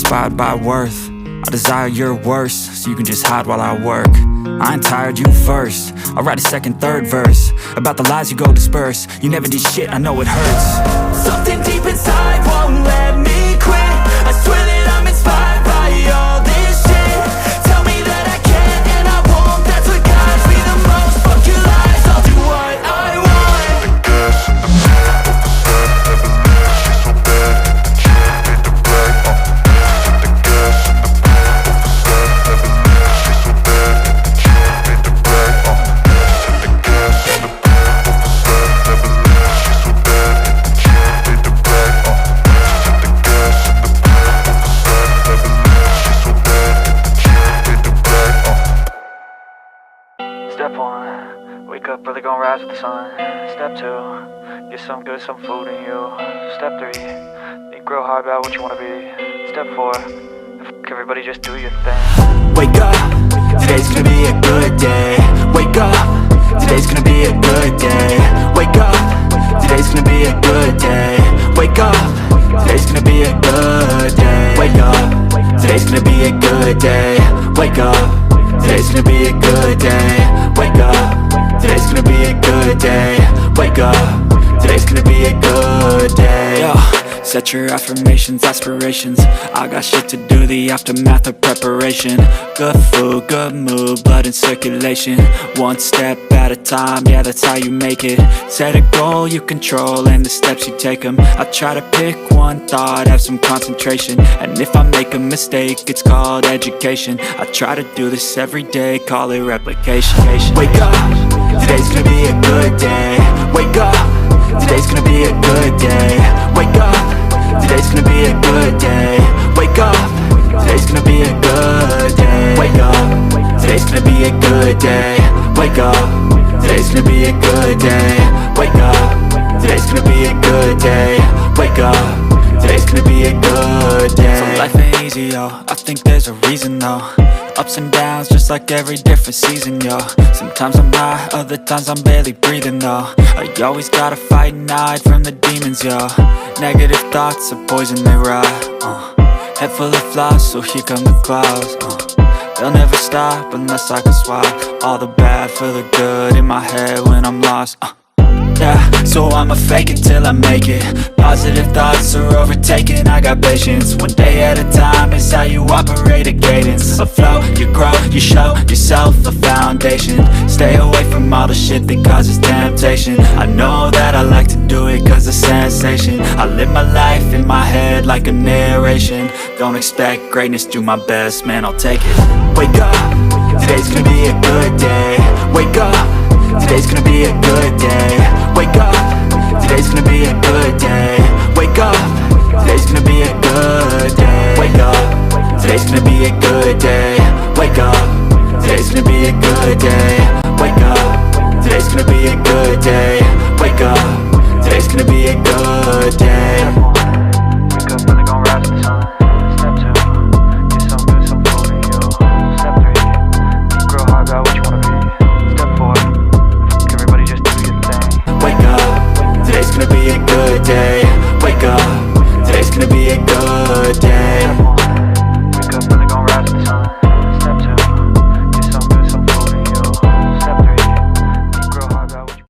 inspired by worth. I desire your worst, so you can just hide while I work. I ain't tired, you first. I'll write a second, third verse about the lies you go disperse. You never did shit, I know it hurts. Something deep inside won't let me quit. I swear that I'm inspired by all this shit. Tell me that I can't and I won't. That's what guides me the most. Fuck your lies, I'll do what I want. The gas and the man with the set never leaves. She's so bad and the chick made the black. The gas and the man with the set never leaves. She's so bad and the chick made the black. The gas and the man with the set never leaves. She's so bad and the chick made the black. The gas and the man with the set never leaves. She's so bad and the chick made the black. Step 1, wake up early, gon' rise with the sun. Step 2, get some good, some food in you. Step 3, think real hard about what you wanna be. Step 4, fuck everybody, just do your thing. Wake up, today's gonna be a good day. Wake up, today's gonna be a good day. Wake up, today's gonna be a good day. Wake up, today's gonna be a good day. Wake up, today's gonna be a good day. Wake up, today's gonna be a good day. Wake up, today's gonna be a good day. Wake up, today's gonna be a good day. Yo, set your affirmations, aspirations. I got shit to do, the aftermath of preparation. Good food, good mood, blood in circulation. One step at a time, yeah, that's how you make it. Set a goal you control and the steps you take them. I try to pick one thought, have some concentration. And if I make a mistake, it's called education. I try to do this every day, call it replication. Wake up, today's gonna be a good day. Wake up, today's gonna be a good day. Wake up, today's gonna be a good day. Wake up, today's gonna be a good day. Wake up, today's gonna be a good day. Wake up, today's gonna be a good day. Wake up, today's gonna be a good day. Wake up, today's gonna be a good day. So life ain't easy, yo, I think there's a reason though. Ups and downs, just like every different season, yo. Sometimes I'm high, other times I'm barely breathing, though. I always gotta fight and hide from the demons, yo. Negative thoughts are poison, they rot. Head full of flies, so here come the clouds. They'll never stop unless I can swap all the bad for the good in my head when I'm lost. Yeah, so I'ma fake it till I make it. Positive thoughts are overtaken, I got patience. One day at a time is how you operate a cadence. A flow, you grow, you show yourself a foundation. Stay away from all the shit that causes temptation. I know that I like to do it cause it's sensation. I live my life in my head like a narration. Don't expect greatness, do my best, man, I'll take it. Wake up, today's gonna be a good day. Wake up, today's gonna be a good day. Wake up, today's gonna be a good day. Wake up, today's gonna be a good day. Wake up, today's gonna be a good day. Wake up, today's gonna be a good day. Wake up, today's gonna be a good day. Wake up, today's gonna be a good day. Wake up early, gon' rise with the sun. Step 2, get some good, some food in you. Step 3, think real hard about what you wanna be. Step 4, fuck everybody, just do your thing. Wake up, today's gonna be a good day. Wake up, today's gonna be a good day.